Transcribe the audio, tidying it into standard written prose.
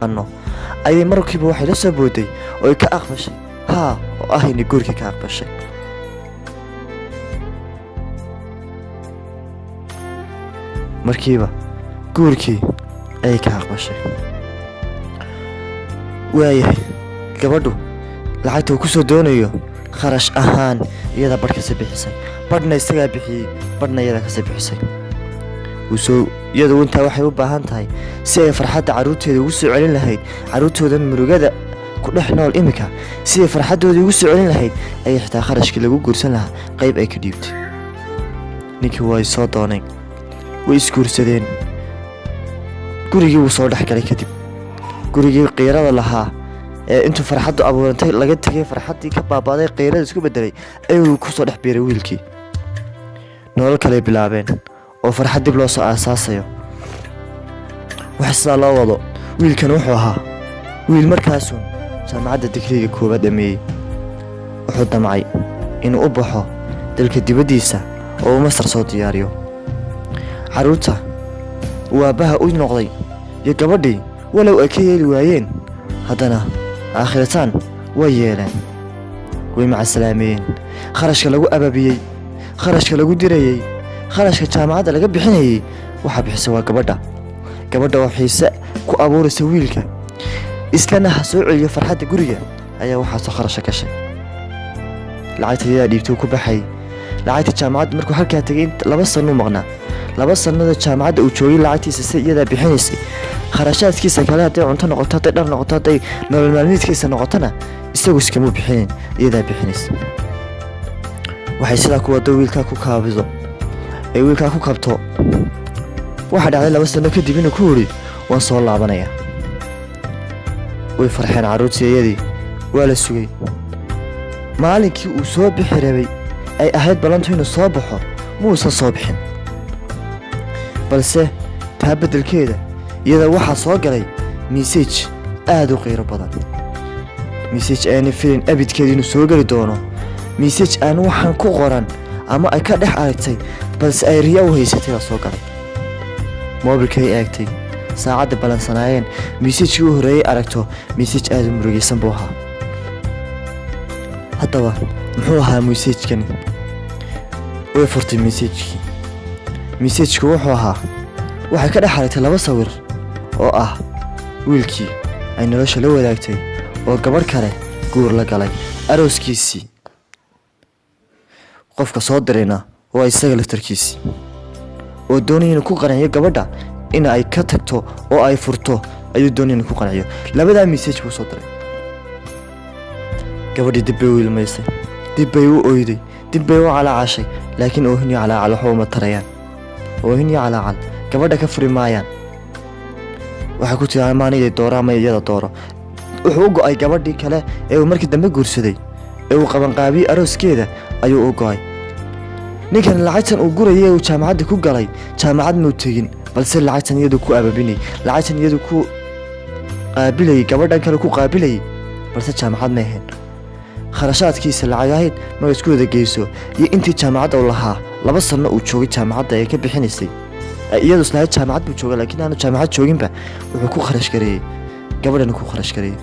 dhaqanno ayay markiiba waxay la soo booday oo ay ka aqbashay haa oo ah inay guurkii ka aqbashay. markiiba guurkii ayay ka aqbashay. waayahay gabadhu lacagta uu ku soo doonayo kharash ahaan iyada badh kasii bixisay, badhna isagaa bixiyey, badhna iyada kasii bixisay. iyadu intaa waxay u baahan tahay si ay farxadda carruurteeda ugu soo celin lahayd, carruurtooda murugada ku dhex nool iminka si ay farxaddoodii ugu soo celin lahayd ayay xitaa kharashkii lagu guursan lahaa qayb ay ka dhiibtay. ninkii way soo dooneen, way isguursadeen, gurigii wuu soo dhex galay. kadib gurigii qiirada lahaa ee intuu farxaddu abuurantay laga tegay, farxaddii ka baabaaday qiirada isku beddelay ayuu ku soo dhex biiray wiilkii. nolol kale bilaabeen oo farxad dib loo soo aasaasayo. wax sidaa loo wado wiilkan wuxuu ahaa wiil markaasuun jaamacadda digriga koowaad dhameeyey. wuxuu damcay inuu u baxo dalka dibaddiisa oo uu masar soo diyaariyo. carruurta uu aabbaha u noqday iyo gabadhii walow ay ka yeeli waayeen, haddana aakhiritaan way yeeleen, way macasalaameeyeen. kharashka lagu ababiyey, kharashka lagu dirayey, kharashka jaamacadda laga bixinayey waxaa bixisa waa gabadha oo xiise ku abuuraysa wiilka, islana ha soo celiyo farxadda guriga ayaa waxaasoo kharasha gashay. lacagta iyadaa dhiibtuu ku baxay. lacagta jaamacadda markuu halkaa tegay 2 sannuu maqnaa. 2 sannada jaamacadda uu joogay lacagtiisa si iyadaa bixinaysay. kharashaadkiisa kale hadday cunto noqoto, hadday dhar noqoto, hadday nolol maalmeedkiisa noqotona isagu iskamuu bixinin, iyadaa bixinaysa. waxay sidaa ku waddo wiilkaa ku kaabido ee wiilkaa ku kabto. waxaa dhacday 2 sanno kadib inuu ku yidhi waan soo laabanayaa. way farxeen carruurtii iyadii, waa la sugay. maalinkii uu soo bixi rabay ay ahayd ballantu inuu soo baxo muusan soo bixin, balse taa beddelkeeda iyada waxaa soo galay miisaj aad u qiiro badan. miisaj aanay filin abidkeeda inuu soo geli doono, miisaj aan waxaan ku qoran ama ay ka dhex aragtay balse ay riya u haysatay baa soo galay. moobilkay eegtay, saacadda ballansanaayeen miisajkii u horreeyey aragto miisaj aad u murugaysan buu ahaa. haddaba muxuu ahaa miisajkani? way furtay miisajkii. miisajku wuxuu ahaa waxay ka dhex aragtay 2 sawir oo ah wiilkii ay nolosha la wadaagtay oo gabadh kale guur la galay arooskiisii. qofka soo dirayna waa isaga laftarkiisii oo doonaya inuu ku qanciyo gabadha in ay ka tagto oo ay furto ayuu doonaya inuu ku qanciyo. labadaa miisaj buu soo diray. gabadhii dib bay u ilmaysay, dib bay u oyday, dib bay u calaacashay, laakiin oohin iyo calaacal waxba uma tarayaan. oohin iyo calaacal gabadha ka furi maayaan. waxay ku tiri maaniday dooro ama iyada dooro. wuxuu u go'ay gabadhii kale ee uu markii dambe guursaday ee uu qabanqaabiyey arooskeeda ayuu u go'ay. ninkan lacagtan uu gurayay uu jaamacadda ku galay, jaamacad muu tegin, balse lacagtan iyadu ku ababinay, lacagtan iyadu ku qaabilayay, gabadhan kale ku qaabilayay, balse jaamacad ma ahayn. kharashaadkiisa lacag ahayd ma isku wada geyso iyo intii jaamacadda uu lahaa 2 sanno uu joogay jaamacadda ee ka bixinaysay. iyadu islahayd jaamacad buu joogaa laakiin aanu jaamacad jooginba wuxuu ku kharash gareeyey, gabadhana ku kharash gareeyey.